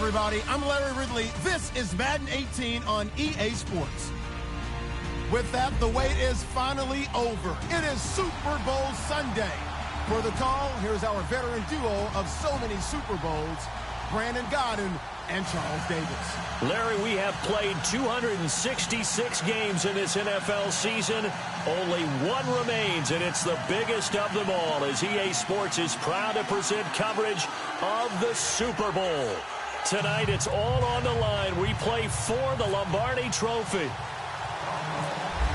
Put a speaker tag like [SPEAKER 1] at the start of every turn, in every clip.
[SPEAKER 1] everybody. I'm Larry Ridley. This is Madden 18 on EA Sports. With that, the wait is finally over. It is Super Bowl Sunday. For the call, here's our veteran duo of so many Super Bowls, Brandon Godden and Charles Davis.
[SPEAKER 2] Larry, we have played 266 games in this NFL season. Only one remains, and it's the biggest of them all, as EA Sports is proud to present coverage of the Super Bowl. Tonight, it's all on the line. We play for the Lombardi Trophy.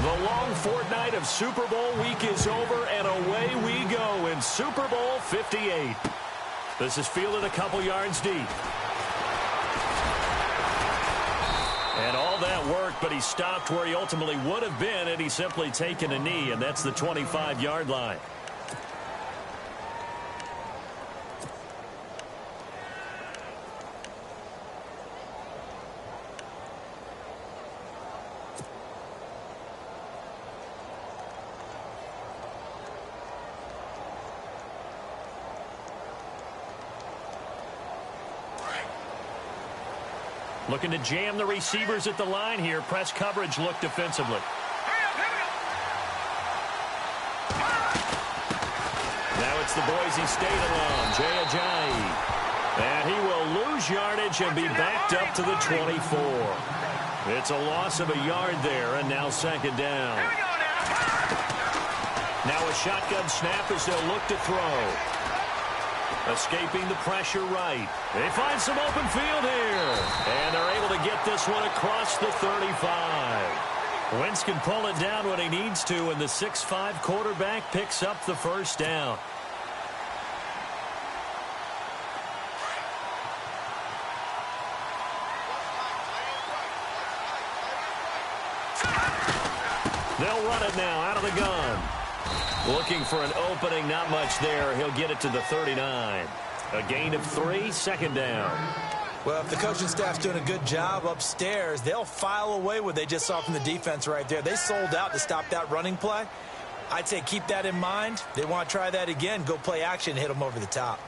[SPEAKER 2] The long fortnight of Super Bowl week is over, and away we go in Super Bowl 58. This is fielded a couple yards deep. And all that worked, but he stopped where he ultimately would have been had he simply taken a knee, and that's the 25-yard line. Looking to jam the receivers at the line here. Press coverage look defensively. Now it's the Boise State alum, Jay Ajayi. And he will lose yardage and be backed up to the 24. It's a loss of a yard there, and now second down. Now a shotgun snap as they'll look to throw. Escaping the pressure right. They find some open field here. And they're able to get this one across the 35. Wentz can pull it down when he needs to, and the 6'5" quarterback picks up the first down. They'll run it now out of the gun. Looking for an opening, not much there. He'll get it to the 39. A gain of 3, second down.
[SPEAKER 3] Well, if the coaching staff's doing a good job upstairs, they'll file away what they just saw from the defense right there. They sold out to stop that running play. I'd say keep that in mind. They want to try that again. Go play action and hit them over the top.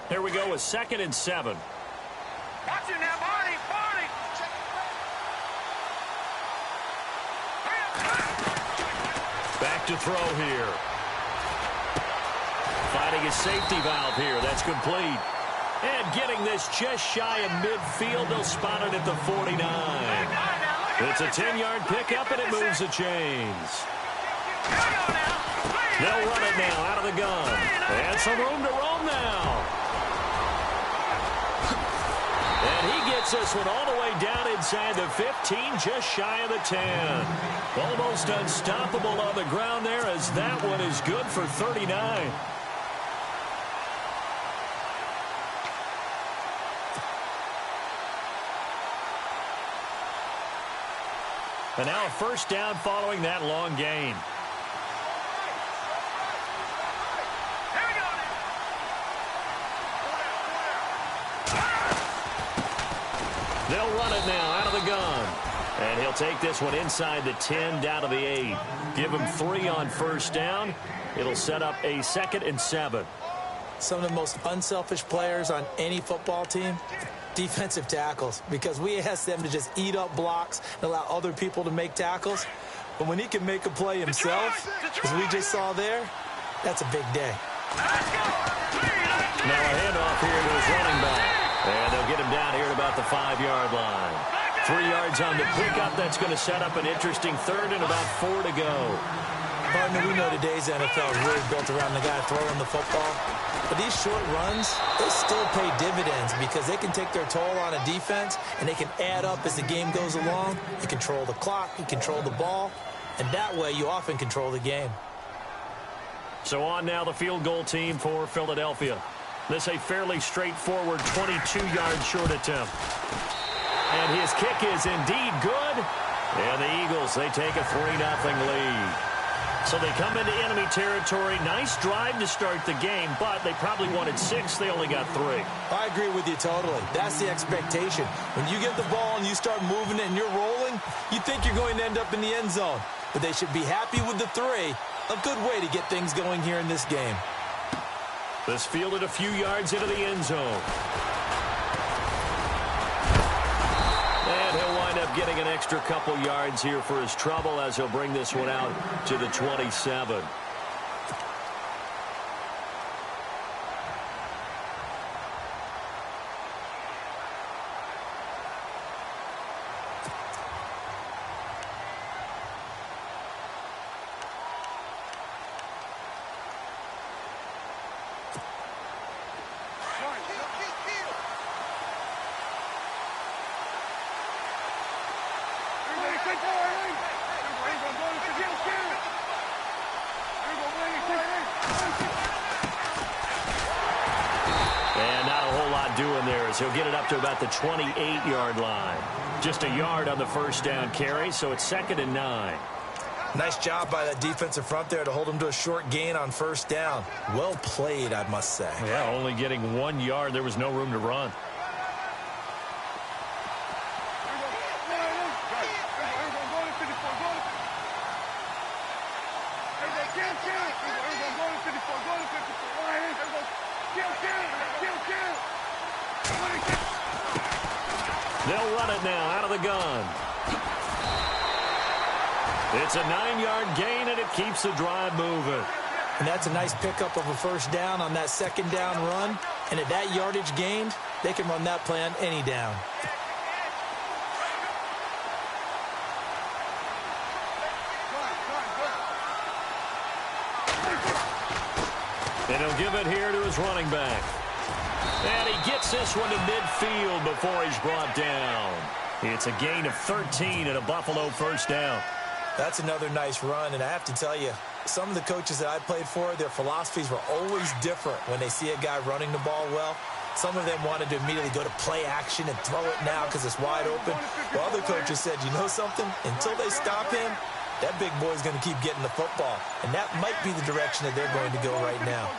[SPEAKER 2] Here we go with 2nd and 7.
[SPEAKER 4] Watch it now, Barney, Barney.
[SPEAKER 2] Back to throw here. Finding a safety valve here. That's complete. And getting this just shy of midfield. They'll spot it at the 49. It's a 10-yard pickup, and it moves the chains. They'll run it now out of the gun. And some room to roam now. And he gets this one all the way down inside the 15, just shy of the 10. Almost unstoppable on the ground there, as that one is good for 39. And now a first down following that long gain. They'll run it now out of the gun. And he'll take this one inside the 10, down to the 8. Give him 3 on first down. It'll set up a 2nd and 7.
[SPEAKER 3] Some of the most unselfish players on any football team, defensive tackles, because we ask them to just eat up blocks and allow other people to make tackles. But when he can make a play himself, as we just saw there, that's a big day.
[SPEAKER 2] Now a handoff here to his running back. And they'll get him down here at about the 5-yard line. 3 yards on the pickup. That's going to set up an interesting 3rd and about 4 to go.
[SPEAKER 3] Partner, we know today's NFL is really built around the guy throwing the football. But these short runs, they still pay dividends because they can take their toll on a defense, and they can add up as the game goes along. You control the clock, you control the ball, and that way you often control the game.
[SPEAKER 2] So on now the field goal team for Philadelphia. This a fairly straightforward 22-yard short attempt. And his kick is indeed good. And the Eagles, they take a 3-0 lead. So they come into enemy territory. Nice drive to start the game, but they probably wanted 6. They only got 3.
[SPEAKER 3] I agree with you totally. That's the expectation. When you get the ball and you start moving it and you're rolling, you think you're going to end up in the end zone. But they should be happy with the 3. A good way to get things going here in this game.
[SPEAKER 2] This fielded a few yards into the end zone. And he'll wind up getting an extra couple yards here for his trouble as he'll bring this one out to the 27. And not a whole lot doing there as he'll get it up to about the 28-yard line. Just a yard on the first down carry, so it's 2nd and 9.
[SPEAKER 3] Nice job by that defensive front there to hold him to a short gain on first down. Well played, I must say.
[SPEAKER 2] Yeah, only getting 1 yard. There was no room to run. They'll run it now out of the gun. It's a 9-yard gain, and it keeps the drive moving.
[SPEAKER 3] And that's a nice pickup of a first down on that second down run. And at that yardage gained, they can run that play on any down.
[SPEAKER 2] And he'll give it here to his running back. And he gets this one to midfield before he's brought down. It's a gain of 13 and a Buffalo first down.
[SPEAKER 3] That's another nice run, and I have to tell you, some of the coaches that I played for, their philosophies were always different when they see a guy running the ball well. Some of them wanted to immediately go to play action and throw it now because it's wide open. While other coaches said, you know something? Until they stop him, that big boy's going to keep getting the football. And that might be the direction that they're going to go right now.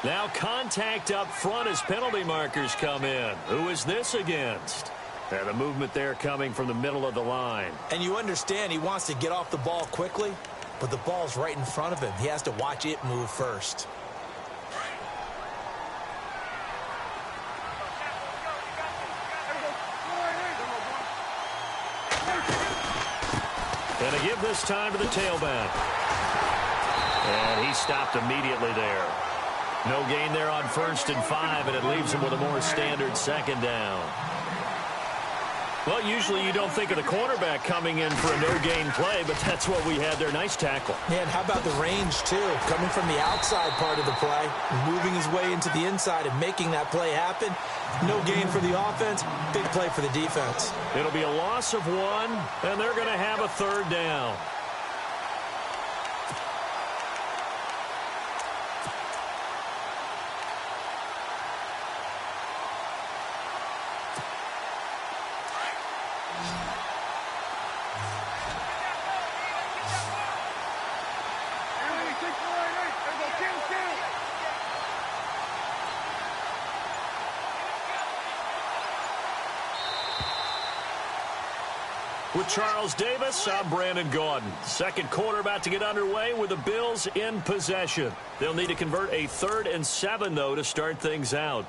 [SPEAKER 2] Now contact up front as penalty markers come in. Who is this against? And the movement there coming from the middle of the line.
[SPEAKER 3] And you understand he wants to get off the ball quickly, but the ball's right in front of him. He has to watch it move first.
[SPEAKER 2] And to give this time to the tailback. And he stopped immediately there. No gain there on 1st and 5, and it leaves him with a more standard second down. Well, usually you don't think of the cornerback coming in for a no-gain play, but that's what we had there. Nice tackle.
[SPEAKER 3] Yeah, and how about the range, too? Coming from the outside part of the play, moving his way into the inside and making that play happen. No gain for the offense, big play for the defense.
[SPEAKER 2] It'll be a loss of 1, and they're going to have a 3rd down. With Charles Davis, I'm Brandon Gaudin. Second quarter about to get underway with the Bills in possession. They'll need to convert a 3rd and 7, though, to start things out.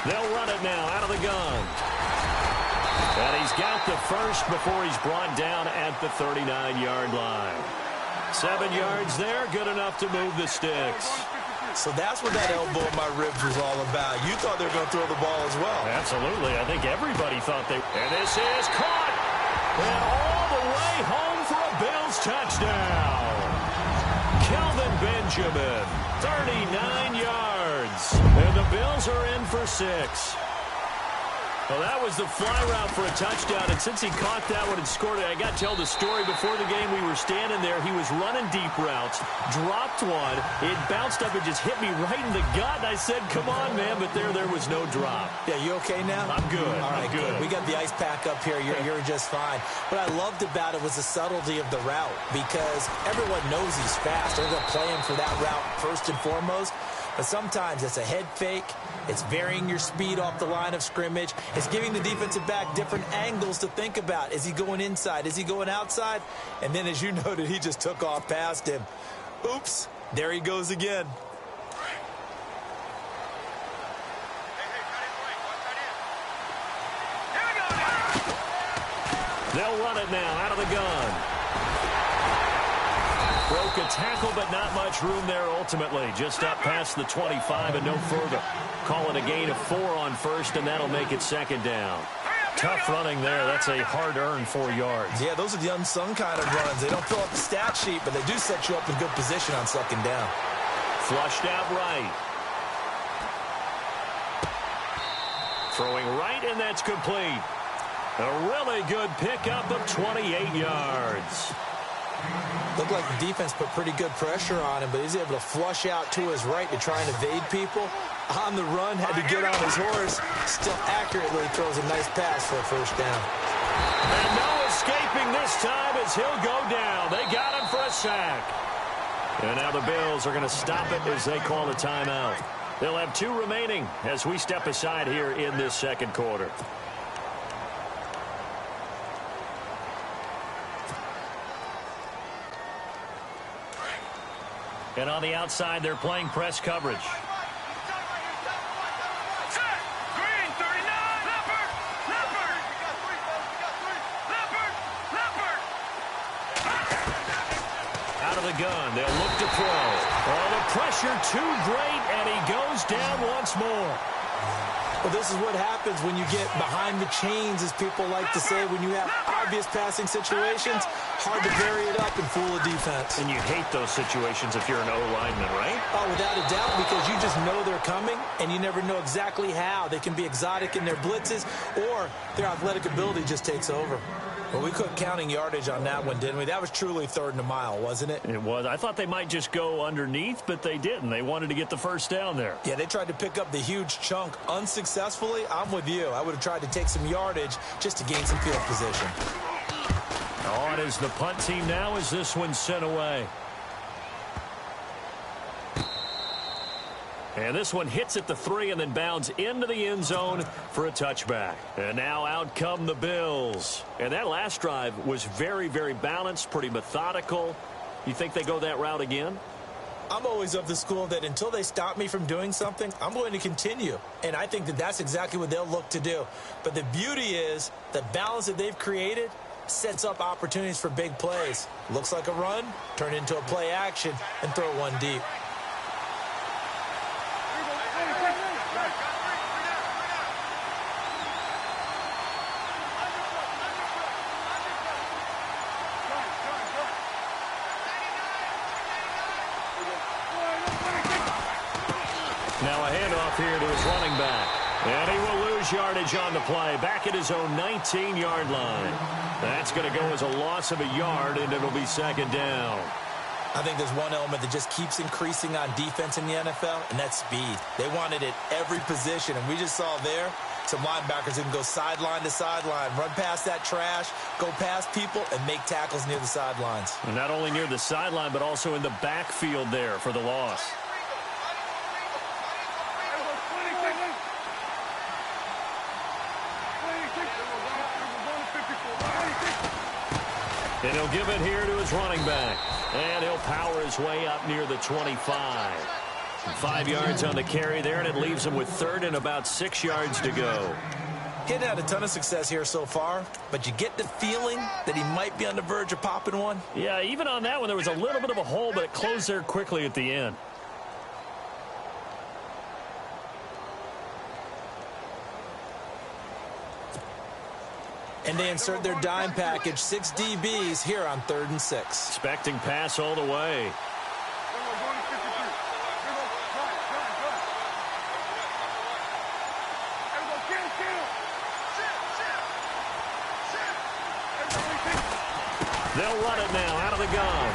[SPEAKER 2] They'll run it now out of the gun. And he's got the first before he's brought down at the 39-yard line. 7 yards there, good enough to move the sticks.
[SPEAKER 3] So that's what that elbow in my ribs was all about. You thought they were going to throw the ball as well.
[SPEAKER 2] Absolutely. I think everybody thought they... And this is caught. And all the way home for a Bills touchdown. Kelvin Benjamin, 39 yards. And the Bills are in for 6. Well, that was the fly route for a touchdown, and since he caught that one and scored it, I got to tell the story. Before the game, we were standing there. He was running deep routes, dropped one. It bounced up and just hit me right in the gut. I said, come on, man, but there was no drop.
[SPEAKER 3] Yeah, you okay now?
[SPEAKER 2] I'm good.
[SPEAKER 3] All right,
[SPEAKER 2] I'm good.
[SPEAKER 3] We got the ice pack up here. You're just fine. What I loved about it was the subtlety of the route, because everyone knows he's fast. They're going to play him for that route first and foremost. But sometimes it's a head fake. It's varying your speed off the line of scrimmage. It's giving the defensive back different angles to think about. Is he going inside? Is he going outside? And then, as you noted, he just took off past him. Oops, there he goes again.
[SPEAKER 2] They'll run it now out of the gun. Broke a tackle, but not much room there ultimately. Just up past the 25 and no further. Call it a gain of 4 on first, and that'll make it second down. Tough running there. That's a hard-earned 4 yards.
[SPEAKER 3] Yeah, those are the unsung kind of runs. They don't fill up the stat sheet, but they do set you up in good position on second down.
[SPEAKER 2] Flushed out right. Throwing right, and that's complete. A really good pickup of 28 yards.
[SPEAKER 3] Looked like the defense put pretty good pressure on him, but he's able to flush out to his right to try and evade people. On the run, had to get on his horse. Still accurately throws a nice pass for a first down.
[SPEAKER 2] And no escaping this time as he'll go down. They got him for a sack. And now the Bills are going to stop it as they call a timeout. They'll have 2 remaining as we step aside here in this second quarter. And on the outside, they're playing press coverage. Out of the gun, they'll look to throw. Oh, the pressure too great, and he goes down once more.
[SPEAKER 3] Well, this is what happens when you get behind the chains, as people like to say, when you have obvious passing situations. Hard to vary it up and fool a defense.
[SPEAKER 2] And you hate those situations if you're an O-lineman, right?
[SPEAKER 3] Oh, without a doubt, because you just know they're coming, and you never know exactly how. They can be exotic in their blitzes, or their athletic ability just takes over. Well, we quit counting yardage on that one, didn't we? That was truly 3rd and a mile, wasn't it?
[SPEAKER 2] It was. I thought they might just go underneath, but they didn't. They wanted to get the first down there.
[SPEAKER 3] Yeah, they tried to pick up the huge chunk unsuccessfully. I'm with you. I would have tried to take some yardage just to gain some field position.
[SPEAKER 2] On is the punt team now as this one's sent away. And this one hits at the 3 and then bounds into the end zone for a touchback. And now out come the Bills. And that last drive was very, very balanced, pretty methodical. You think they go that route again?
[SPEAKER 3] I'm always of the school that until they stop me from doing something, I'm going to continue. And I think that that's exactly what they'll look to do. But the beauty is the balance that they've created sets up opportunities for big plays. Looks like a run, turn into a play action, and throw one deep.
[SPEAKER 2] Now a handoff here to his running back. And he will lose yardage on the play. Back at his own 19-yard line. That's going to go as a loss of a yard, and it'll be second down.
[SPEAKER 3] I think there's one element that just keeps increasing on defense in the NFL, and that's speed. They want it at every position, and we just saw there some linebackers who can go sideline to sideline, run past that trash, go past people, and make tackles near the sidelines.
[SPEAKER 2] And not only near the sideline, but also in the backfield there for the loss. And he'll give it here to his running back. And he'll power his way up near the 25. 5 yards on the carry there, and it leaves him with 3rd and about 6 yards to go.
[SPEAKER 3] He hadn't had a ton of success here so far, but you get the feeling that he might be on the verge of popping one.
[SPEAKER 2] Yeah, even on that one, there was a little bit of a hole, but it closed there quickly at the end.
[SPEAKER 3] they insert their dime package, 6 DBs here on 3rd and 6.
[SPEAKER 2] Expecting pass all the way. They'll run it now out of the gun.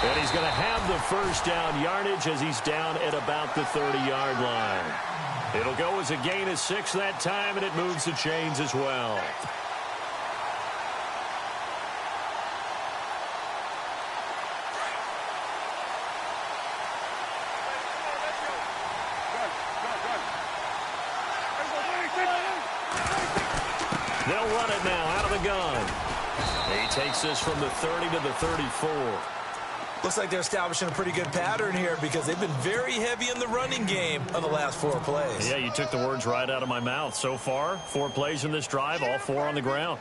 [SPEAKER 2] And he's going to have the first down yardage as he's down at about the 30-yard line. It'll go as a gain of 6 that time, and it moves the chains as well. They'll run it now out of the gun. He takes this from the 30 to the 34.
[SPEAKER 3] Looks like they're establishing a pretty good pattern here because they've been very heavy in the running game on the last 4 plays.
[SPEAKER 2] Yeah, you took the words right out of my mouth. So far, 4 plays in this drive, all 4 on the ground.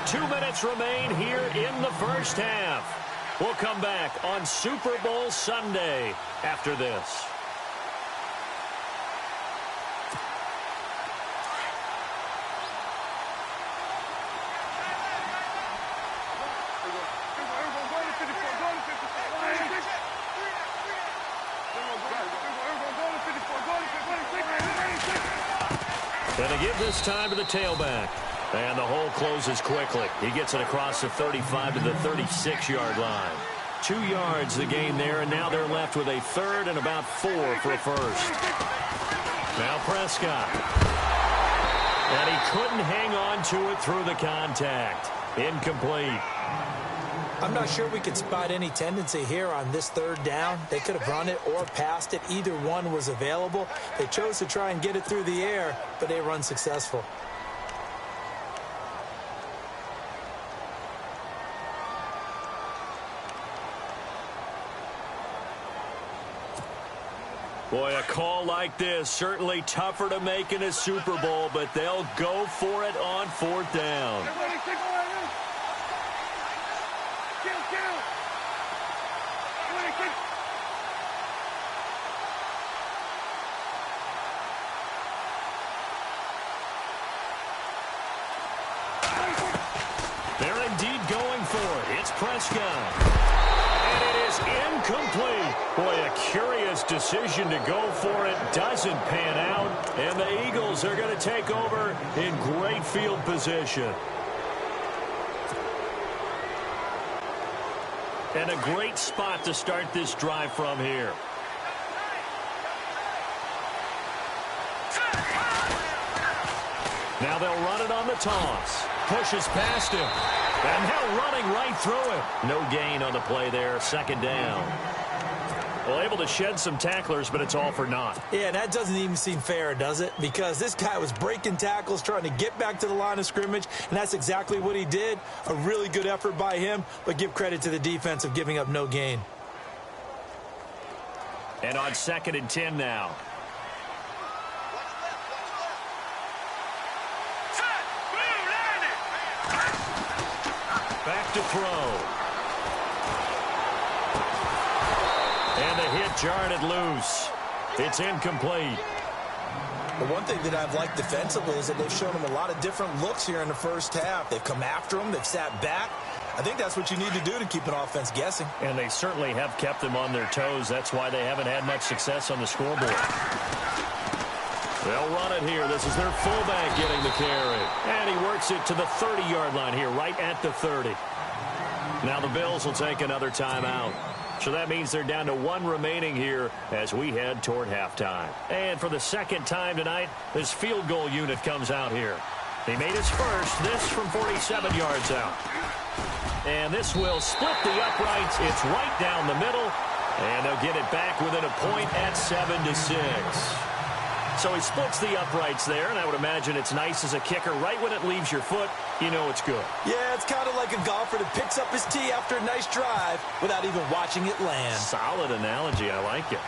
[SPEAKER 2] Two minutes remain here in the first half. We'll come back on Super Bowl Sunday after this. And they give this time to the tailback. And the hole closes quickly. He gets it across the 35 to the 36-yard line. 2 yards the gain there, and now they're left with a 3rd and about 4 for a first. Now Prescott. And he couldn't hang on to it through the contact. Incomplete.
[SPEAKER 3] I'm not sure we could spot any tendency here on this 3rd down. They could have run it or passed it. Either one was available. They chose to try and get it through the air, but they were unsuccessful.
[SPEAKER 2] Boy, a call like this, certainly tougher to make in a Super Bowl, but they'll go for it on 4th down. They're indeed going for it. It's Prescott. And it is incomplete. Boy, a curious decision to go for it. Doesn't pan out. And the Eagles are going to take over in great field position. And a great spot to start this drive from here. Now they'll run it on the toss. Pushes past him. And now running right through it. No gain on the play there. 2nd down. Well, able to shed some tacklers, but it's all for naught.
[SPEAKER 3] Yeah, that doesn't even seem fair, does it? Because this guy was breaking tackles, trying to get back to the line of scrimmage, and that's exactly what he did. A really good effort by him, but give credit to the defense of giving up no gain.
[SPEAKER 2] And on 2nd and 10 now. Back to throw. And the hit jarred it loose. It's incomplete.
[SPEAKER 3] The one thing that I've liked defensively is that they've shown him a lot of different looks here in the first half. They've come after him. They've sat back. I think that's what you need to do to keep an offense guessing.
[SPEAKER 2] And they certainly have kept them on their toes. That's why they haven't had much success on the scoreboard. They'll run it here. This is their fullback getting the carry. And he works it to the 30-yard line here, right at the 30. Now the Bills will take another timeout. So that means they're down to 1 remaining here as we head toward halftime. And for the 2nd time tonight, this field goal unit comes out here. He made his first, this from 47 yards out. And this will split the uprights. It's right down the middle. And they'll get it back within a point at 7-6. So he splits the uprights there, and I would imagine it's nice as a kicker. Right when it leaves your foot, you know it's good.
[SPEAKER 3] Yeah, it's kind of like a golfer that picks up his tee after a nice drive without even watching it land.
[SPEAKER 2] Solid analogy. I like it.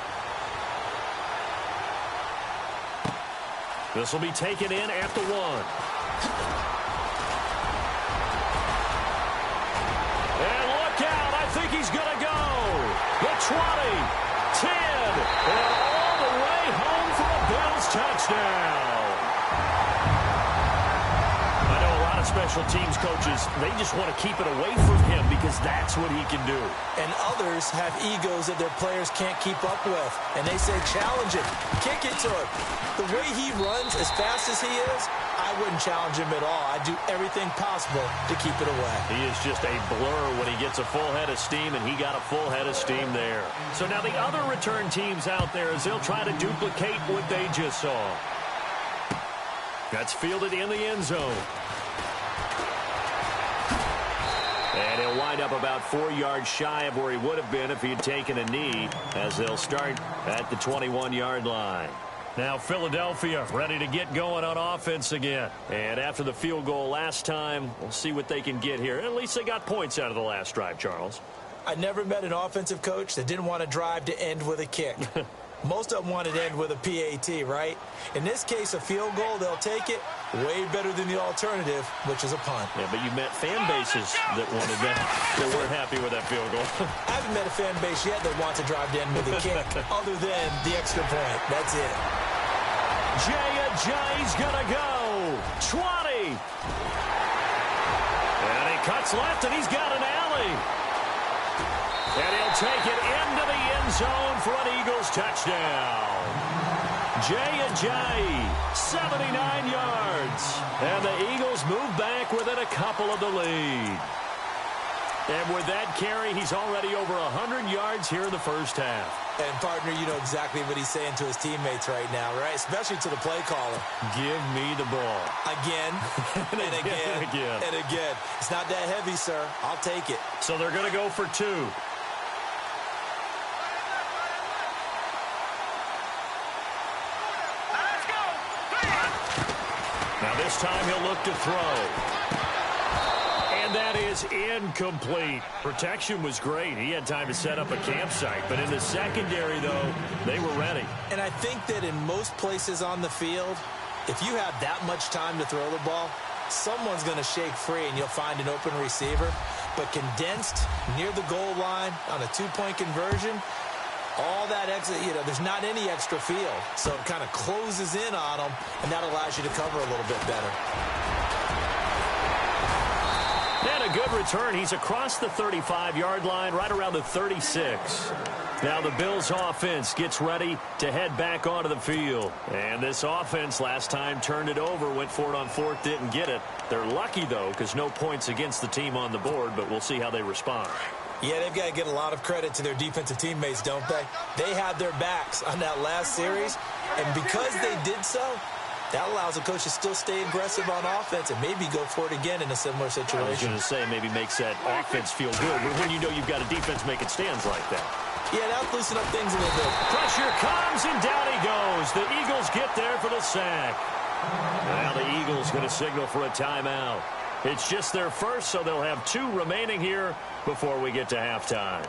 [SPEAKER 2] This will be taken in at the 1. he's going to go. The 20, 10, and all the way home for a Bills touchdown. I know a lot of special teams coaches, they just want to keep it away from him because that's what he can do.
[SPEAKER 3] And others have egos that their players can't keep up with. And they say, challenge it, kick it to him. The way he runs as fast as he is, I wouldn't challenge him at all. I'd do everything possible to keep it away.
[SPEAKER 2] He is just a blur when he gets a full head of steam, and he got a full head of steam there. So now the other return teams out there, as they'll try to duplicate what they just saw. That's fielded in the end zone. And he'll wind up about 4 yards shy of where he would have been if he had taken a knee, as they'll start at the 21-yard line. Now Philadelphia ready to get going on offense again. And after the field goal last time, we'll see what they can get here. At least they got points out of the last drive, Charles.
[SPEAKER 3] I never met an offensive coach that didn't want to drive to end with a kick. Most of them wanted to end with a PAT, right? In this case, a field goal, they'll take it. Way better than the alternative, which is a punt.
[SPEAKER 2] Yeah, but you met fan bases that wanted that, that weren't happy with that field goal.
[SPEAKER 3] I haven't met a fan base yet that wants to drive to end with a kick, other than the extra point. That's it.
[SPEAKER 2] Jay's gonna go. 20. And he cuts left, and he's got an alley. And he'll take it into the end zone for an Eagles touchdown. Jay, 79 yards. And the Eagles move back within a couple of the lead. And with that carry, he's already over 100 yards here in the first half.
[SPEAKER 3] And, partner, you know exactly what he's saying to his teammates right now, right? Especially to the play caller.
[SPEAKER 2] Give me the ball.
[SPEAKER 3] Again, and again, and again. It's not that heavy, sir. I'll take it.
[SPEAKER 2] So they're going to go for 2. Now this time he'll look to throw. And that is incomplete. Protection was great. He had time to set up a campsite. But in the secondary, though, they were ready.
[SPEAKER 3] And I think that in most places on the field, if you have that much time to throw the ball, someone's going to shake free and you'll find an open receiver. But condensed near the goal line on a 2-point conversion, all that extra, there's not any extra field. So it kind of closes in on them, and that allows you to cover a little bit better.
[SPEAKER 2] And a good return. He's across the 35-yard line, right around the 36. Now the Bills offense gets ready to head back onto the field. And this offense last time turned it over, went for it on 4th, didn't get it. They're lucky, though, because no points against the team on the board, but we'll see how they respond.
[SPEAKER 3] Yeah, they've got to get a lot of credit to their defensive teammates, don't they? They had their backs on that last series, and because they did so, that allows a coach to still stay aggressive on offense and maybe go for it again in a similar situation.
[SPEAKER 2] I was going to say maybe makes that offense feel good when you know you've got a defense making stands like that.
[SPEAKER 3] Yeah, that'll loosen up things a little bit.
[SPEAKER 2] Pressure comes, and down he goes. The Eagles get there for the sack. Now the Eagles going to signal for a timeout. It's just their first, so they'll have 2 remaining here before we get to halftime.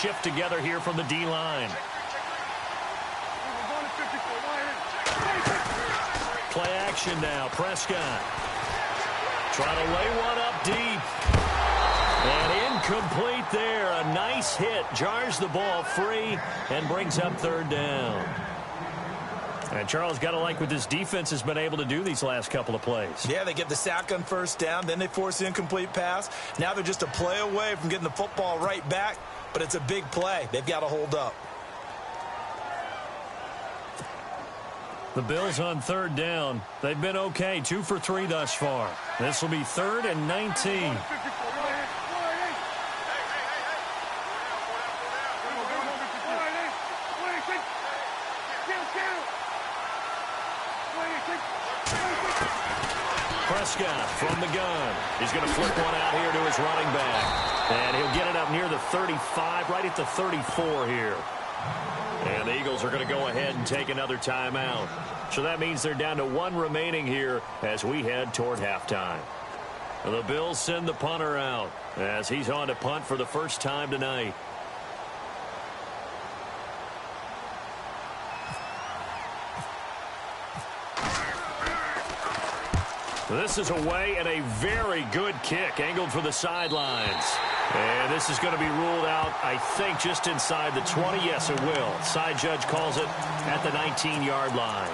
[SPEAKER 2] Shift together here from the D-line. Play action now. Prescott trying to lay one up deep. And incomplete there. A nice hit. Jars the ball free and brings up 3rd down. And Charles, got to like what this defense has been able to do these last couple of plays.
[SPEAKER 3] Yeah, they get the sack on 1st down, then they force the incomplete pass. Now they're just a play away from getting the football right back, but it's a big play. They've got to hold up.
[SPEAKER 2] The Bills on 3rd down. They've been okay, 2 for 3 thus far. This will be 3rd and 19. Prescott from the gun. He's going to flip one out here to his running back. And he'll get it up near the 35, right at the 34 here. And the Eagles are going to go ahead and take another timeout. So that means they're down to 1 remaining here as we head toward halftime. The Bills send the punter out as he's on to punt for the first time tonight. This is away and a very good kick angled for the sidelines. And this is going to be ruled out, I think, just inside the 20. Yes, it will. Side judge calls it at the 19-yard line.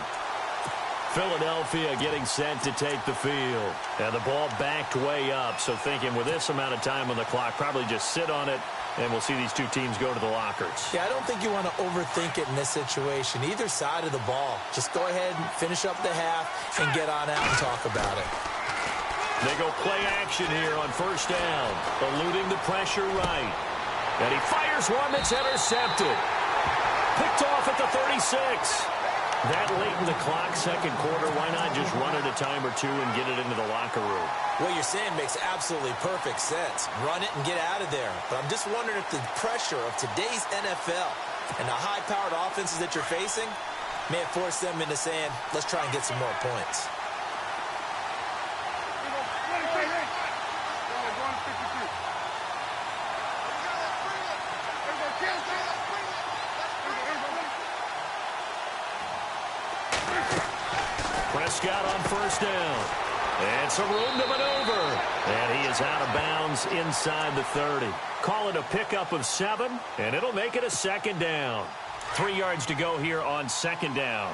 [SPEAKER 2] Philadelphia getting set to take the field. And the ball backed way up, so thinking with this amount of time on the clock, probably just sit on it, and we'll see these two teams go to the lockers.
[SPEAKER 3] Yeah, I don't think you want to overthink it in this situation. Either side of the ball. Just go ahead and finish up the half and get on out and talk about it.
[SPEAKER 2] They go play action here on first down, eluding the pressure right. And he fires one that's intercepted. Picked off at the 36. That late in the clock, second quarter, why not just run it a time or two and get it into the locker room?
[SPEAKER 3] What you're saying makes absolutely perfect sense. Run it and get out of there. But I'm just wondering if the pressure of today's NFL and the high-powered offenses that you're facing may have forced them into saying, let's try and get some more points.
[SPEAKER 2] Prescott on first down. And some room to maneuver. And he is out of bounds inside the 30. Call it a pickup of 7, and it'll make it a second down. 3 yards to go here on second down.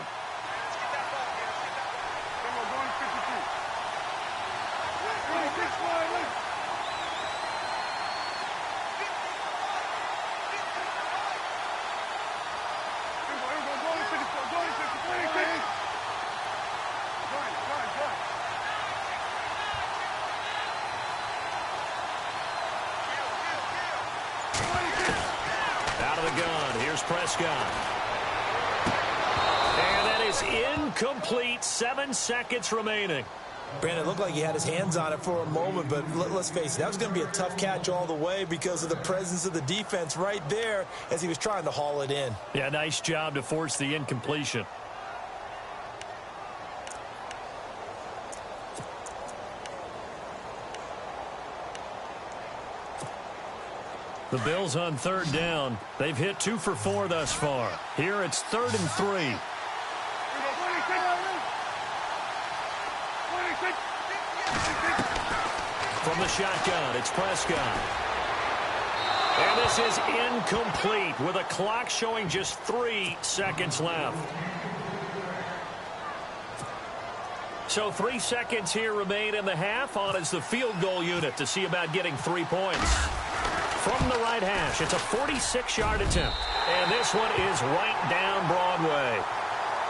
[SPEAKER 2] Prescott. And that is incomplete. 7 seconds remaining.
[SPEAKER 3] Brandon, it looked like he had his hands on it for a moment, but let's face it, that was going to be a tough catch all the way because of the presence of the defense right there as he was trying to haul it in.
[SPEAKER 2] Yeah, nice job to force the incompletion. The Bills on third down. They've hit 2 for 4 thus far. Here it's 3rd and 3. From the shotgun, it's Prescott. And this is incomplete with a clock showing just 3 seconds left. So 3 seconds here remain in the half. On is the field goal unit to see about getting 3 points. From the right hash, it's a 46-yard attempt. And this one is right down Broadway.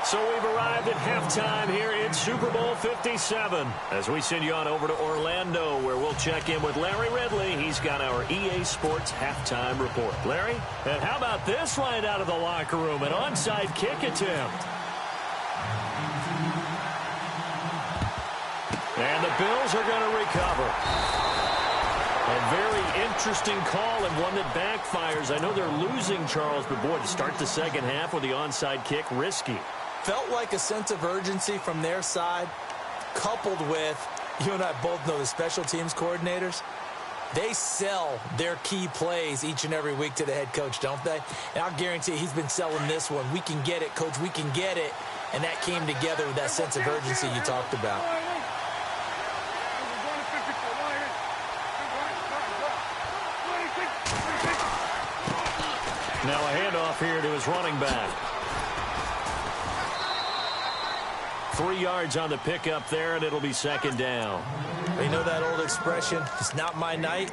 [SPEAKER 2] So we've arrived at halftime here in Super Bowl 57. As we send you on over to Orlando, where we'll check in with Larry Ridley. He's got our EA Sports halftime report. Larry, and how about this right out of the locker room? An onside kick attempt. And the Bills are going to recover. A very interesting call and one that backfires. I know they're losing, Charles, but boy, to start the second half with the onside kick, risky.
[SPEAKER 3] Felt like a sense of urgency from their side, coupled with, you and I both know the special teams coordinators, they sell their key plays each and every week to the head coach, don't they? And I'll guarantee he's been selling this one. We can get it, coach, we can get it. And that came together with that sense of urgency you talked about.
[SPEAKER 2] Now a handoff here to his running back. 3 yards on the pickup there, and it'll be second down.
[SPEAKER 3] You know that old expression, it's not my night?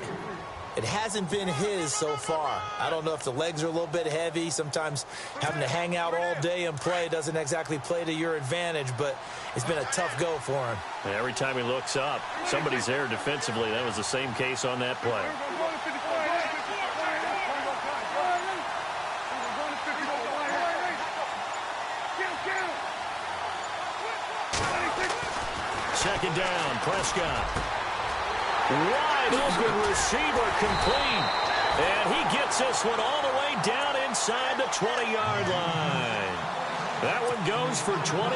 [SPEAKER 3] It hasn't been his so far. I don't know if the legs are a little bit heavy. Sometimes having to hang out all day and play doesn't exactly play to your advantage, but it's been a tough go for him.
[SPEAKER 2] And every time he looks up, somebody's there defensively. That was the same case on that play. Second down, Prescott. Wide open receiver complete. And he gets this one all the way down inside the 20-yard line. That one goes for 24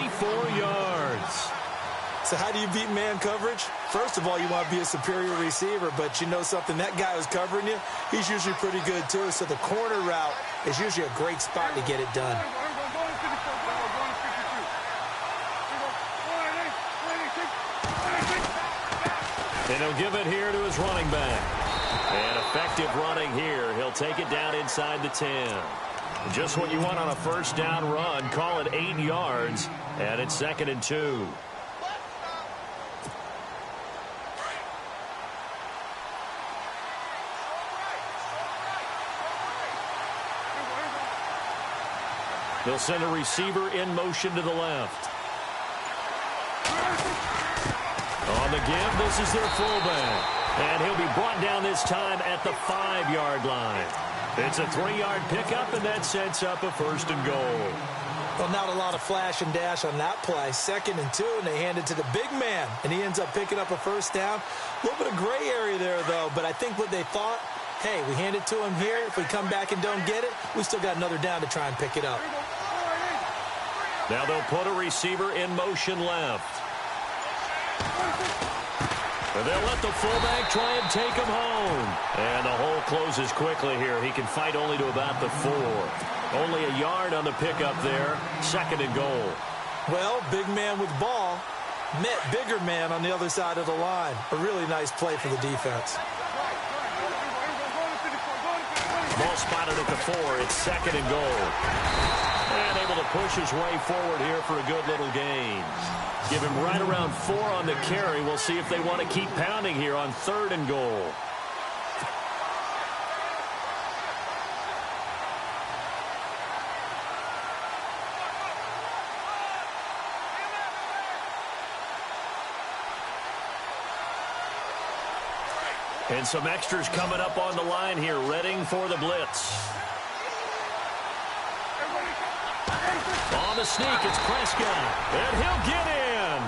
[SPEAKER 2] yards.
[SPEAKER 3] So how do you beat man coverage? First of all, you want to be a superior receiver, but you know something, that guy who's covering you, he's usually pretty good too. So the corner route is usually a great spot to get it done.
[SPEAKER 2] And he'll give it here to his running back. And effective running here. He'll take it down inside the 10. Just what you want on a first down run. Call it 8 yards. And it's 2nd and 2. They'll send a receiver in motion to the left. On the give, this is their fullback. And he'll be brought down this time at the 5-yard line. It's a 3-yard pickup, and that sets up a 1st and goal.
[SPEAKER 3] Well, not a lot of flash and dash on that play. 2nd and 2, and they hand it to the big man. And he ends up picking up a first down. A little bit of gray area there, though. But I think what they thought, hey, we hand it to him here. If we come back and don't get it, we still got another down to try and pick it up.
[SPEAKER 2] Now they'll put a receiver in motion left. And they'll let the fullback try and take him home. And the hole closes quickly here. He can fight only to about the 4. Only a yard on the pickup there. 2nd and goal.
[SPEAKER 3] Well, big man with ball met bigger man on the other side of the line. A really nice play for the defense.
[SPEAKER 2] Ball spotted at the 4. It's 2nd and goal. And able to push his way forward here for a good little gain. Give him right around 4 on the carry. We'll see if they want to keep pounding here on 3rd and goal. And some extras coming up on the line here, readying for the blitz. On the sneak, it's Prescott. And he'll get in.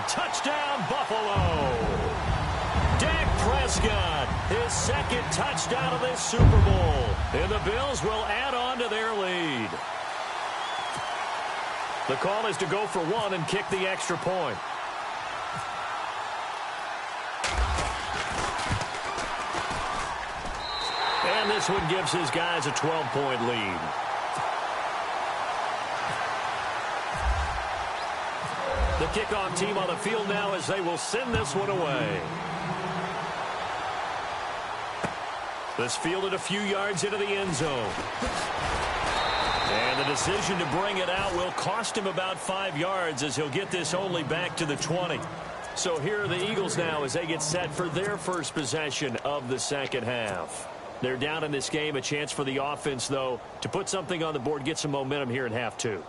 [SPEAKER 2] Touchdown, Buffalo. Dak Prescott, his 2nd touchdown of this Super Bowl. And the Bills will add on to their lead. The call is to go for 1 and kick the extra point. And this one gives his guys a 12-point lead. The kickoff team on the field now as they will send this one away. This fielded a few yards into the end zone. And the decision to bring it out will cost him about 5 yards as he'll get this only back to the 20. So here are the Eagles now as they get set for their first possession of the second half. They're down in this game. A chance for the offense, though, to put something on the board, get some momentum here in half 2.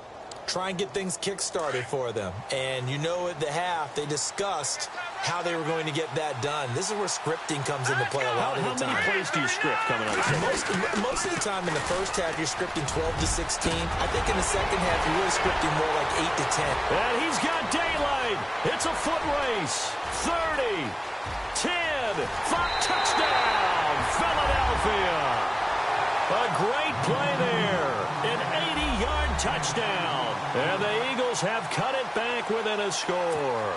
[SPEAKER 3] Try and get things kick-started for them. And you know at the half, they discussed how they were going to get that done. This is where scripting comes into play a lot of the time.
[SPEAKER 2] How many plays do you script coming out of the
[SPEAKER 3] Most of the time in the first half, you're scripting 12 to 16. I think in the second half, you're really scripting more like 8 to 10.
[SPEAKER 2] And he's got daylight. It's a foot race. 30, 10, 5, touchdown, Philadelphia. A great play there. An 80-yard touchdown. And the Eagles have cut it back within a score.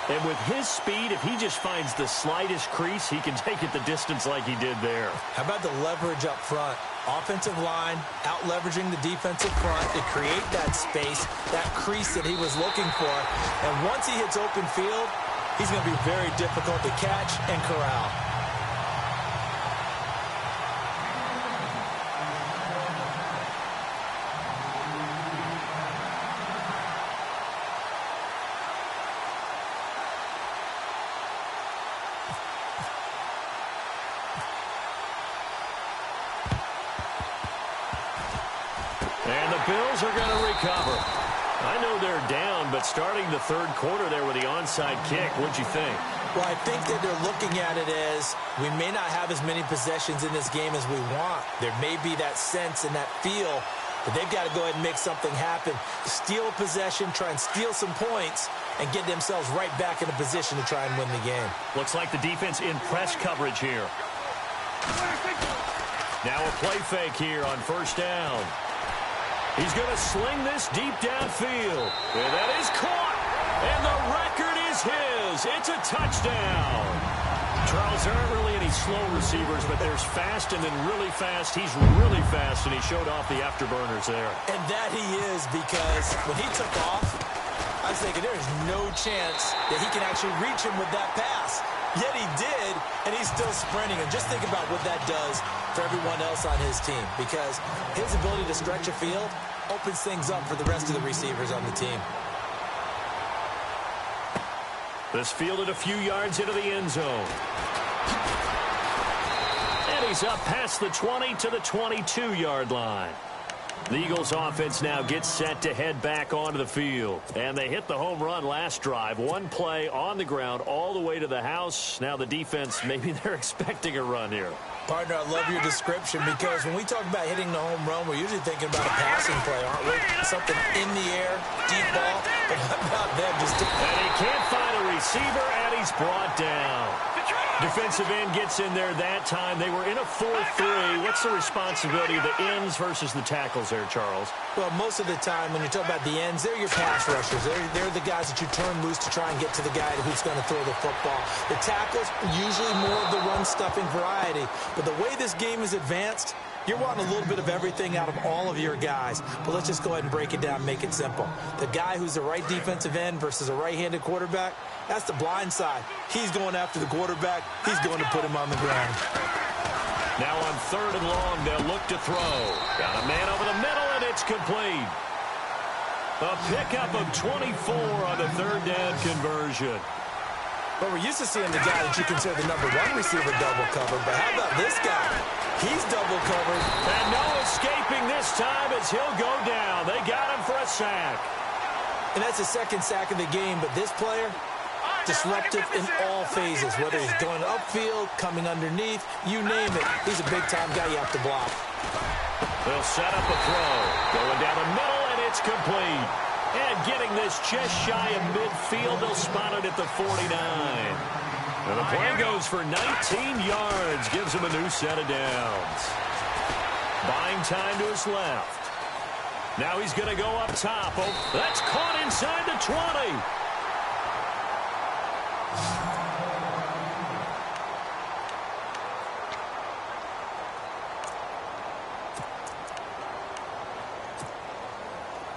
[SPEAKER 2] And with his speed, if he just finds the slightest crease, he can take it the distance like he did there.
[SPEAKER 3] How about the leverage up front? Offensive line out-leveraging the defensive front to create that space, that crease that he was looking for. And once he hits open field, he's going to be very difficult to catch and corral.
[SPEAKER 2] And the Bills are going to recover. I know they're down, but starting the third quarter there with the onside kick, what'd you think?
[SPEAKER 3] Well, I think that they're looking at it as we may not have as many possessions in this game as we want. There may be that sense and that feel that they've got to go ahead and make something happen. Steal a possession, try and steal some points, and get themselves right back in a position to try and win the game.
[SPEAKER 2] Looks like the defense in press coverage here. Now a play fake here on first down. He's going to sling this deep downfield. And that is caught. And the record is his. It's a touchdown. Charles, there aren't really any slow receivers, but there's fast and then really fast. He's really fast, and he showed off the afterburners there.
[SPEAKER 3] And that he is, because when he took off, I was thinking there is no chance that he can actually reach him with that pass. Yet he did, and he's still sprinting. And just think about what that does for everyone else on his team, because his ability to stretch a field opens things up for the rest of the receivers on the team.
[SPEAKER 2] This fielded a few yards into the end zone. And he's up past the 20 to the 22-yard line. The Eagles offense now gets set to head back onto the field. And they hit the home run last drive. One play on the ground all the way to the house. Now the defense, maybe they're expecting a run here.
[SPEAKER 3] Partner, I love your description, because when we talk about hitting the home run, we're usually thinking about a passing play, aren't we? Something in the air, deep ball. But what about them?
[SPEAKER 2] And he can't find a receiver, and he's brought down. Defensive end gets in there that time. They were in a 4-3. What's the responsibility of the ends versus the tackles there, Charles?
[SPEAKER 3] Well, most of the time when you talk about the ends, they're your pass rushers. They're the guys that you turn loose to try and get to the guy who's going to throw the football. The tackles, usually more of the run-stuffing variety. But the way this game is advanced, you're wanting a little bit of everything out of all of your guys. But let's just go ahead and break it down and make it simple. The guy who's the right defensive end versus a right-handed quarterback, that's the blind side. He's going after the quarterback. He's going to put him on the ground.
[SPEAKER 2] Now on 3rd and long, they'll look to throw. Got a man over the middle, and it's complete. A pickup of 24 on the 3rd down conversion.
[SPEAKER 3] Well, we're used to seeing the guy that you consider the #1 receiver double covered, but how about this guy? He's double covered.
[SPEAKER 2] And no escaping this time as he'll go down. They got him for a sack.
[SPEAKER 3] And that's the 2nd sack of the game, but this player, disruptive in all phases, whether he's going upfield, coming underneath, you name it. He's a big-time guy you have to block.
[SPEAKER 2] They'll set up a throw. Going down the middle, and it's complete. And getting this just shy of midfield, they'll spot it at the 49. And the play goes for 19 yards, gives him a new set of downs. Buying time to his left. Now he's going to go up top. Oh, that's caught inside the 20.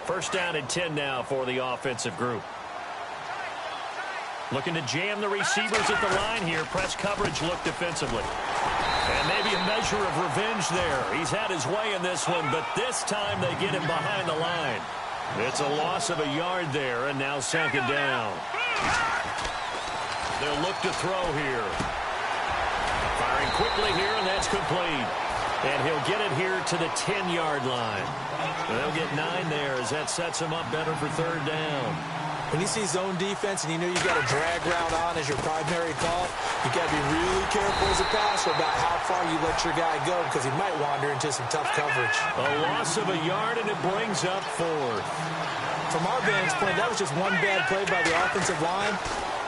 [SPEAKER 2] First down and 10 now for the offensive group. Looking to jam the receivers at the line here. Press coverage look defensively. And maybe a measure of revenge there. He's had his way in this one, but this time they get him behind the line. It's a loss of a yard there, and now 2nd down. They'll look to throw here. Firing quickly here, and that's complete. And he'll get it here to the 10-yard line. And they'll get 9 there as that sets him up better for 3rd down.
[SPEAKER 3] When you see zone defense and you know you got a drag route on as your primary call, you got to be really careful as a passer about how far you let your guy go, because he might wander into some tough coverage.
[SPEAKER 2] A loss of a yard, and it brings up 4th.
[SPEAKER 3] From our vantage point, that was just one bad play by the offensive line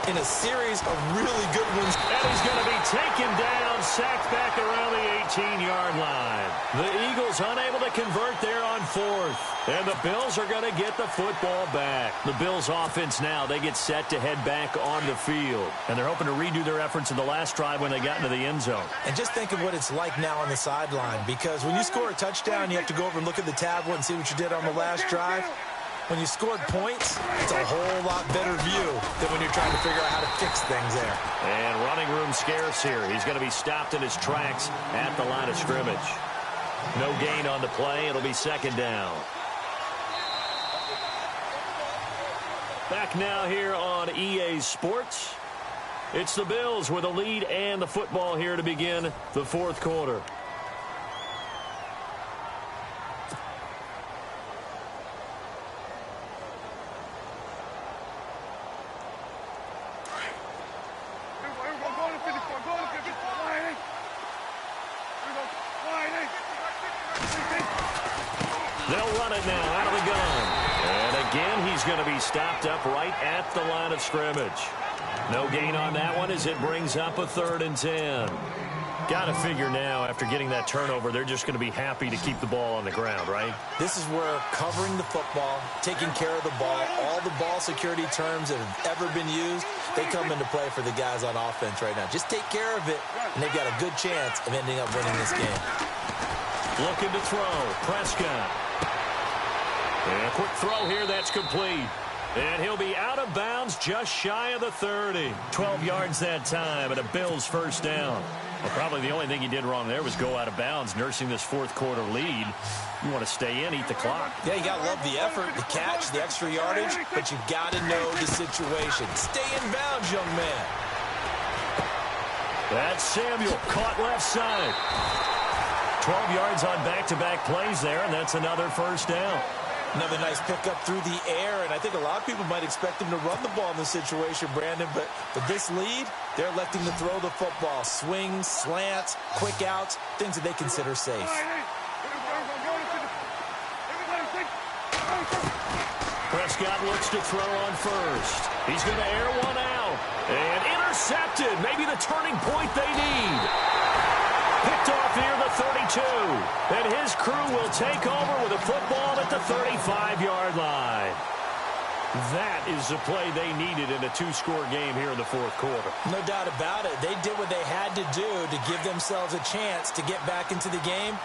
[SPEAKER 3] in a series of really good ones.
[SPEAKER 2] And he's going to be taken down, sacked back around the 18-yard line. The Eagles unable to convert there on 4th. And the Bills are going to get the football back. The Bills offense now, they get set to head back on the field. And they're hoping to redo their efforts in the last drive when they got into the end zone.
[SPEAKER 3] And just think of what it's like now on the sideline, because when you score a touchdown, you have to go over and look at the tablet and see what you did on the last drive. When you scored points, it's a whole lot better view than when you're trying to figure out how to fix things there.
[SPEAKER 2] And running room scarce here. He's going to be stopped in his tracks at the line of scrimmage. No gain on the play. It'll be 2nd down. Back now here on EA Sports. It's the Bills with a lead and the football here to begin the 4th quarter. They'll run it now out of the gun. And again, he's going to be stopped up right at the line of scrimmage. No gain on that one as it brings up a 3rd and 10. Got to figure now, after getting that turnover, they're just going to be happy to keep the ball on the ground, right?
[SPEAKER 3] This is where covering the football, taking care of the ball, all the ball security terms that have ever been used, they come into play for the guys on offense right now. Just take care of it, and they've got a good chance of ending up winning this game.
[SPEAKER 2] Looking to throw. Prescott. And a quick throw here. That's complete. And he'll be out of bounds just shy of the 30. 12 yards that time, and a Bills first down. Well, probably the only thing he did wrong there was go out of bounds, nursing this fourth quarter lead. You want to stay in, eat the clock.
[SPEAKER 3] Yeah, you got to love the effort, the catch, the extra yardage, but you got to know the situation. Stay in bounds, young man.
[SPEAKER 2] That's Samuel, caught left side. 12 yards on back-to-back plays there, and that's another first down.
[SPEAKER 3] Another nice pickup through the air, and I think a lot of people might expect him to run the ball in this situation, Brandon, but for this lead, they're electing to throw the football. Swings, slants, quick outs, things that they consider safe.
[SPEAKER 2] Prescott looks to throw on first. He's going to air one out. And intercepted. Maybe the turning point they need. Picked off near the 32. And his crew will take over with a football at the 35-yard line. That is the play they needed in a two-score game here in the fourth quarter.
[SPEAKER 3] No doubt about it. They did what they had to do to give themselves a chance to get back into the game.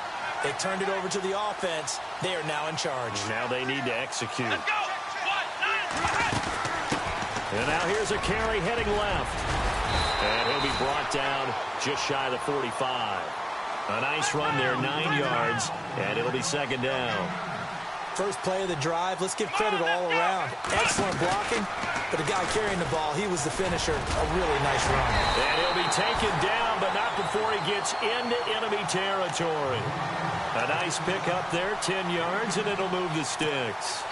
[SPEAKER 3] They turned it over to the offense. They are now in charge.
[SPEAKER 2] Now they need to execute. And now here's a carry heading left. And he'll be brought down just shy of the 45. A nice run there, 9 yards, and it'll be second down.
[SPEAKER 3] First play of the drive, let's give credit all around. Excellent blocking, but the guy carrying the ball, he was the finisher. A really nice run.
[SPEAKER 2] And he'll be taken down, but not before he gets into enemy territory. A nice pickup there, 10 yards, and it'll move the sticks.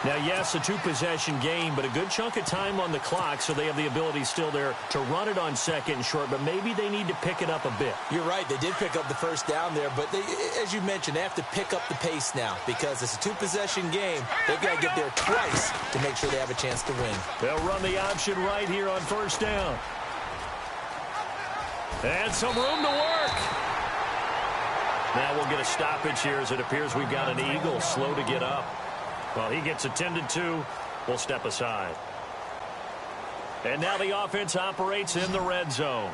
[SPEAKER 2] Now, yes, a two-possession game, but a good chunk of time on the clock, so they have the ability still there to run it on second and short, but maybe they need to pick it up a bit.
[SPEAKER 3] You're right. They did pick up the first down there, but they, as you mentioned, they have to pick up the pace now because it's a two-possession game. They've got to get there twice to make sure they have a chance to win.
[SPEAKER 2] They'll run the option right here on first down. And some room to work. Now we'll get a stoppage here as it appears we've got an Eagle slow to get up. Well, he gets attended to. We'll step aside. And now the offense operates in the red zone.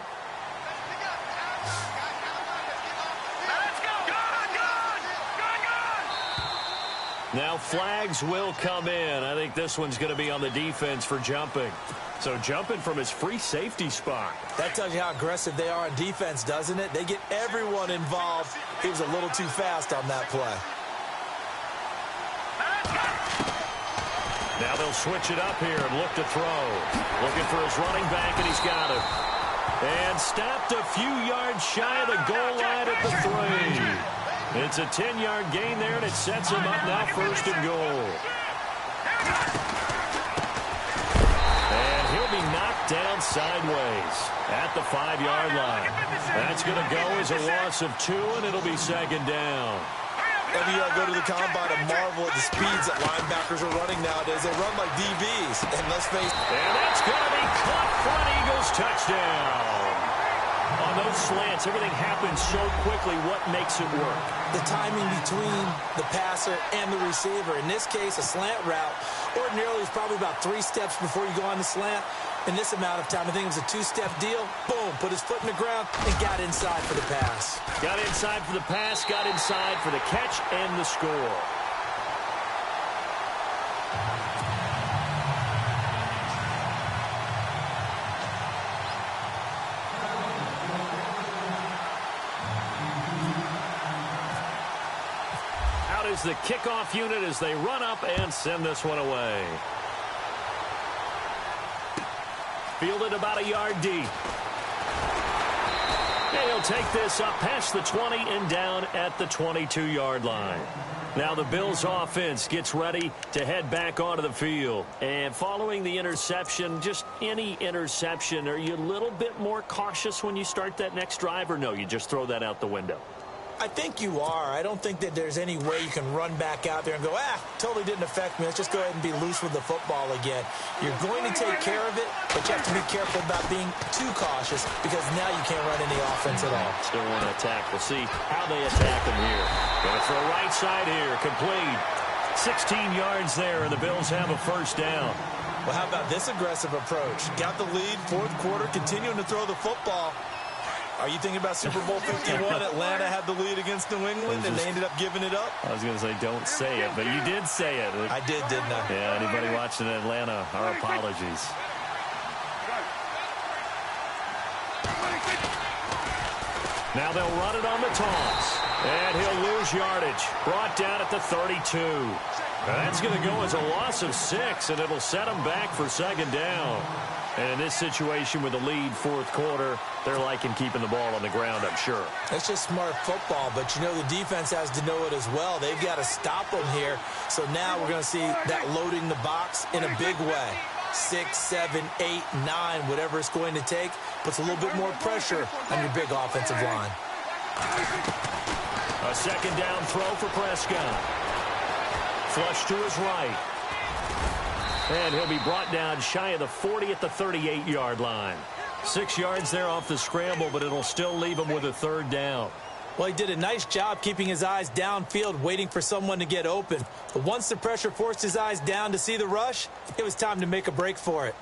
[SPEAKER 2] Now flags will come in. I think this one's going to be on the defense for jumping. So jumping from his free safety spot.
[SPEAKER 3] That tells you how aggressive they are on defense, doesn't it? They get everyone involved. He was a little too fast on that play.
[SPEAKER 2] Now they'll switch it up here and look to throw. Looking for his running back, and he's got it. And stopped a few yards shy of the goal line at the 3. It's a 10-yard gain there, and it sets him up now first and goal. And he'll be knocked down sideways at the 5-yard line. That's going to go as a loss of 2, and it'll be second down.
[SPEAKER 3] Every year I go to the combine and marvel at the speeds that linebackers are running nowadays. They run like DBs. And let's face it.
[SPEAKER 2] And that's going to be caught for an Eagles touchdown. On those slants, everything happens so quickly. What makes it work?
[SPEAKER 3] The timing between the passer and the receiver. In this case, a slant route ordinarily is probably about 3 steps before you go on the slant. In this amount of time, I think it was a 2-step deal. Boom, put his foot in the ground and got inside for the pass.
[SPEAKER 2] Got inside for the pass, got inside for the catch and the score. Out is the kickoff unit as they run up and send this one away. Fielded about a yard deep. And he'll take this up past the 20 and down at the 22-yard line. Now the Bills offense gets ready to head back onto the field. And following the interception, just any interception, are you a little bit more cautious when you start that next drive, or no, you just throw that out the window?
[SPEAKER 3] I think you are. I don't think that there's any way you can run back out there and go, totally didn't affect me. Let's just go ahead and be loose with the football again. You're going to take care of it, but you have to be careful about being too cautious because now you can't run any offense at all.
[SPEAKER 2] Still want to attack. We'll see how they attack him here. Going to throw right side here. Complete. 16 yards there, and the Bills have a first down.
[SPEAKER 3] Well, how about this aggressive approach? Got the lead, fourth quarter, continuing to throw the football. Are you thinking about Super Bowl 51? Atlanta had the lead against New England, and they ended up giving it up?
[SPEAKER 2] I was going to say, don't say it, but you did say it.
[SPEAKER 3] I did, didn't I?
[SPEAKER 2] Yeah, anybody watching Atlanta, our apologies. Now they'll run it on the toss. And he'll lose yardage. Brought down at the 32. That's going to go as a loss of 6, and it'll set them back for second down. And in this situation with the lead fourth quarter, they're liking keeping the ball on the ground, I'm sure.
[SPEAKER 3] That's just smart football, but you know the defense has to know it as well. They've got to stop them here. So now we're going to see that loading the box in a big way. 6, 7, 8, 9, whatever it's going to take, puts a little bit more pressure on your big offensive line.
[SPEAKER 2] A second down throw for Prescott. Flush to his right. And he'll be brought down shy of the 40 at the 38-yard line. 6 yards there off the scramble, but it'll still leave him with a third down.
[SPEAKER 3] Well, he did a nice job keeping his eyes downfield, waiting for someone to get open. But once the pressure forced his eyes down to see the rush, it was time to make a break for it.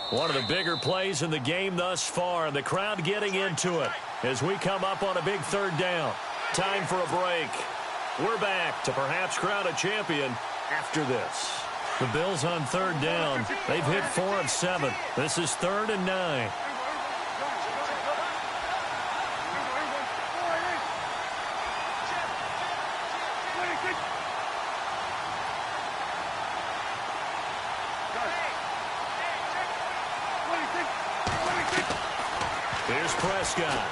[SPEAKER 2] One of the bigger plays in the game thus far, and the crowd getting into it as we come up on a big third down. Time for a break. We're back to perhaps crown a champion after this. The Bills on third down. They've hit 4 of 7. This is 3rd and 9. Here's Prescott.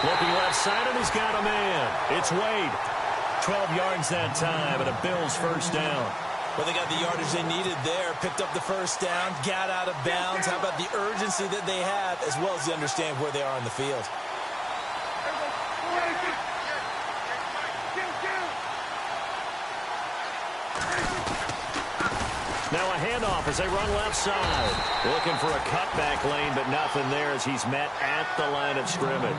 [SPEAKER 2] Looking left side, and he's got a man. It's Wade. 12 yards that time, and a Bills first down.
[SPEAKER 3] Well, they got the yardage they needed there. Picked up the first down, got out of bounds. How about the urgency that they have, as well as they understand where they are on the field?
[SPEAKER 2] Now a handoff as they run left side. Looking for a cutback lane, but nothing there as he's met at the line of scrimmage.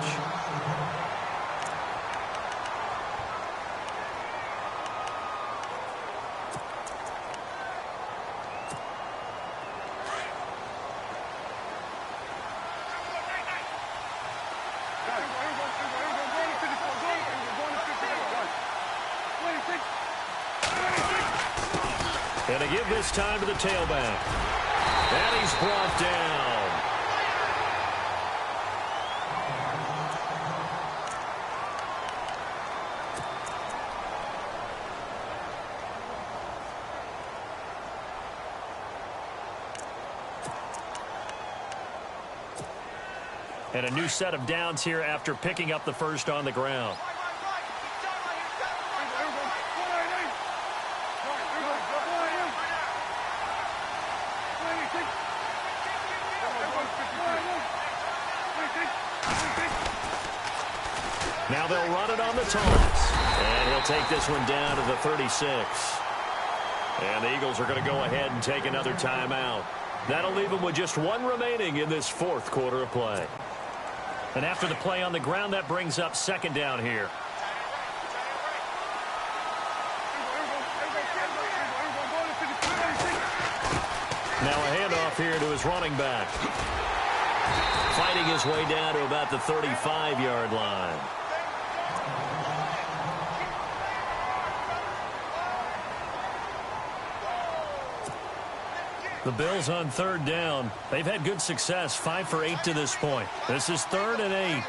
[SPEAKER 2] And to give this time to the tailback. And he's brought down. And a new set of downs here after picking up the first on the ground. Now they'll run it on the toss. And he'll take this one down to the 36. And the Eagles are going to go ahead and take another timeout. That'll leave them with just 1 remaining in this fourth quarter of play. And after the play on the ground, that brings up second down here. Now a handoff here to his running back. Fighting his way down to about the 35-yard line. The Bills on third down. They've had good success, 5 for 8 to this point. This is 3rd and 8.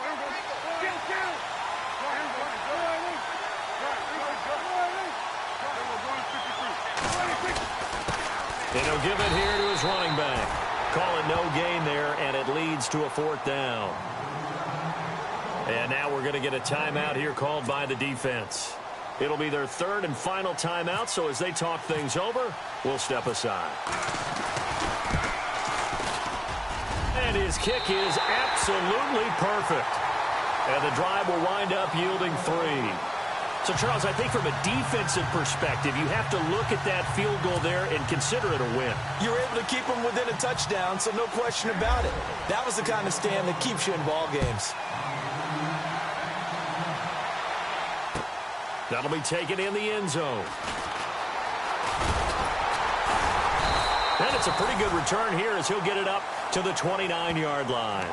[SPEAKER 2] And he'll give it here to his running back. Call it no gain there, and it leads to a 4th down. And now we're going to get a timeout here called by the defense. It'll be their 3rd and final timeout, so as they talk things over, we'll step aside. And his kick is absolutely perfect. And the drive will wind up yielding 3. So, Charles, I think from a defensive perspective, you have to look at that field goal there and consider it a win.
[SPEAKER 3] You were able to keep them within a touchdown, so no question about it. That was the kind of stand that keeps you in ball games.
[SPEAKER 2] That'll be taken in the end zone. And it's a pretty good return here as he'll get it up to the 29-yard line.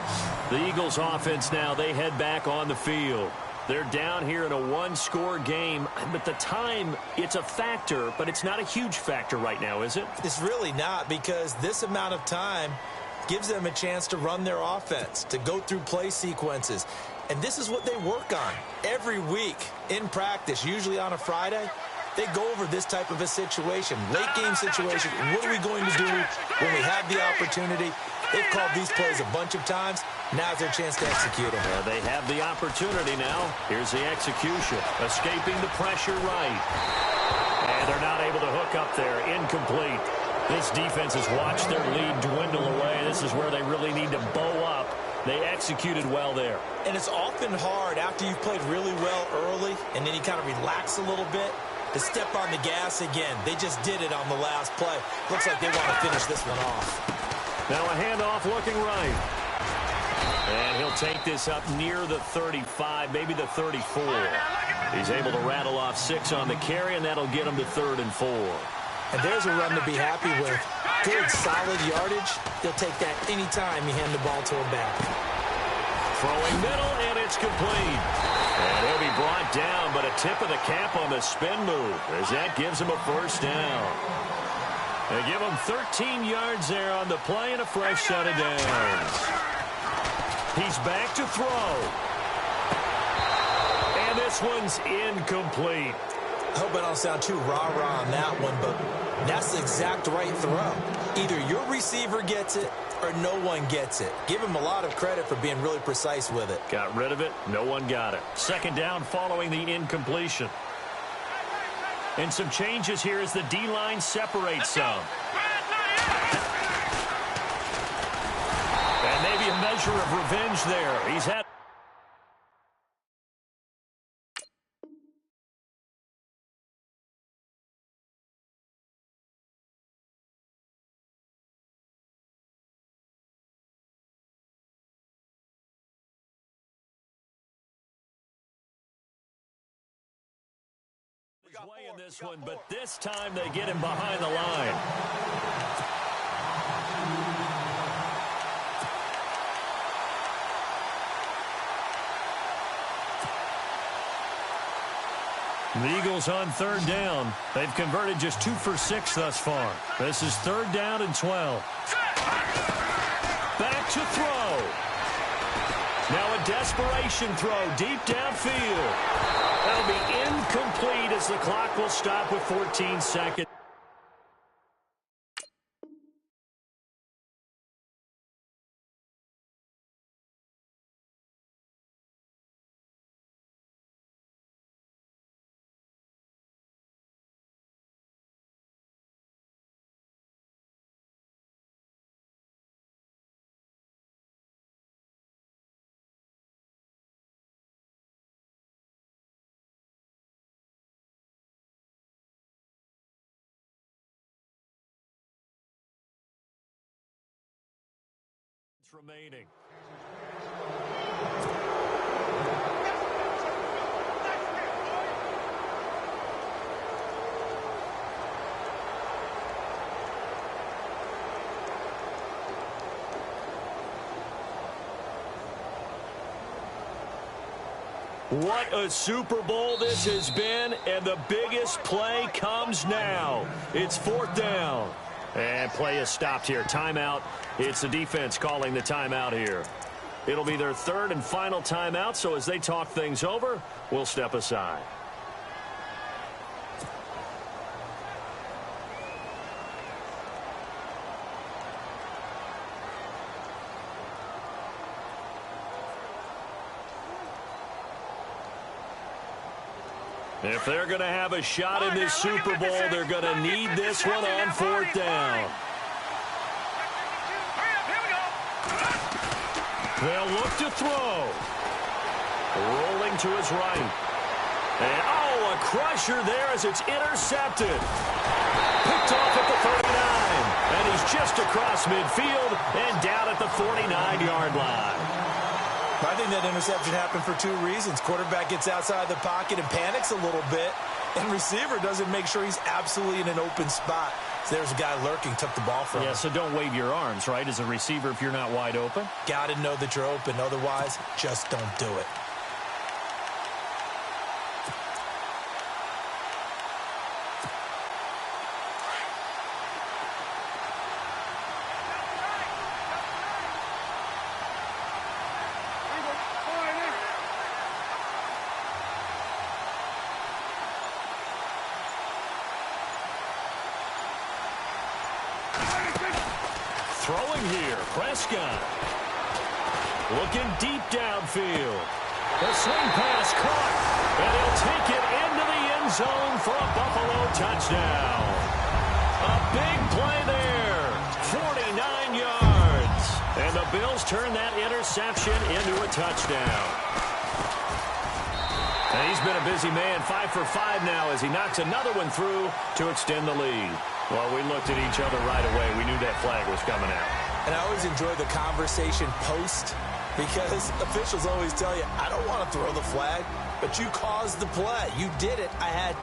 [SPEAKER 2] The Eagles offense now, they head back on the field. They're down here in a one-score game, but the time, it's a factor, but it's not a huge factor right now, is it?
[SPEAKER 3] It's really not, because this amount of time gives them a chance to run their offense, to go through play sequences. And this is what they work on every week in practice, usually on a Friday. They go over this type of a situation, late-game situation. What are we going to do when we have the opportunity? They've called these plays a bunch of times. Now's their chance to execute them.
[SPEAKER 2] They have the opportunity now. Here's the execution. Escaping the pressure right. And they're not able to hook up there. Incomplete. This defense has watched their lead dwindle away. This is where they really need to bow up. They executed well there.
[SPEAKER 3] And it's often hard after you've played really well early and then you kind of relax a little bit to step on the gas again. They just did it on the last play. Looks like they want to finish this one off.
[SPEAKER 2] Now a handoff looking right. And he'll take this up near the 35, maybe the 34. He's able to rattle off 6 on the carry, and that'll get him to 3rd and 4.
[SPEAKER 3] And there's a run to be happy with. Good, solid yardage. They'll take that anytime you hand the ball to him back.
[SPEAKER 2] Throwing middle, and it's complete. And he'll be brought down, but a tip of the cap on the spin move, as that gives him a first down. They give him 13 yards there on the play and a fresh set of downs. He's back to throw. And this one's incomplete.
[SPEAKER 3] I hope I don't sound too rah-rah on that one, but that's the exact right throw. Either your receiver gets it or no one gets it. Give him a lot of credit for being really precise with it.
[SPEAKER 2] Got rid of it. No one got it. 2nd down following the incompletion. And some changes here as the D-line separates some. And maybe a measure of revenge there. He's had... way in this one, but this time they get him behind the line. The Eagles on 3rd down. They've converted just 2 for 6 thus far. This is 3rd down and 12. Back to throw. Now a desperation throw deep downfield. That'll be incomplete as the clock will stop with 14 seconds. Remaining. What a Super Bowl this has been, and the biggest play comes now. It's 4th down. And play is stopped here. Timeout. It's the defense calling the timeout here. It'll be their 3rd and final timeout, so as they talk things over, we'll step aside. If they're going to have a shot in this Super Bowl, they're going to need this one on 4th down. They'll look to throw. Rolling to his right. And, oh, a crusher there as it's intercepted. Picked off at the 39. And he's just across midfield and down at the 49-yard line.
[SPEAKER 3] I think that interception happened for two reasons. Quarterback gets outside the pocket and panics a little bit. And receiver doesn't make sure he's absolutely in an open spot. So there's a guy lurking, took the ball from him.
[SPEAKER 2] Yeah, so don't wave your arms, right, as a receiver if you're not wide open.
[SPEAKER 3] Got to know that you're open. Otherwise, just don't do it.
[SPEAKER 2] Throwing here, Prescott. Looking deep downfield. The swing pass caught, and he'll take it into the end zone for a Buffalo touchdown. A big play there, 49 yards. And the Bills turn that interception into a touchdown. And he's been a busy man, 5 for 5 now as he knocks another one through to extend the lead. Well, we looked at each other right away. We knew that flag was coming out.
[SPEAKER 3] And I always enjoy the conversation post because officials always tell you, I don't want to throw the flag, but you caused the play. You did it. I had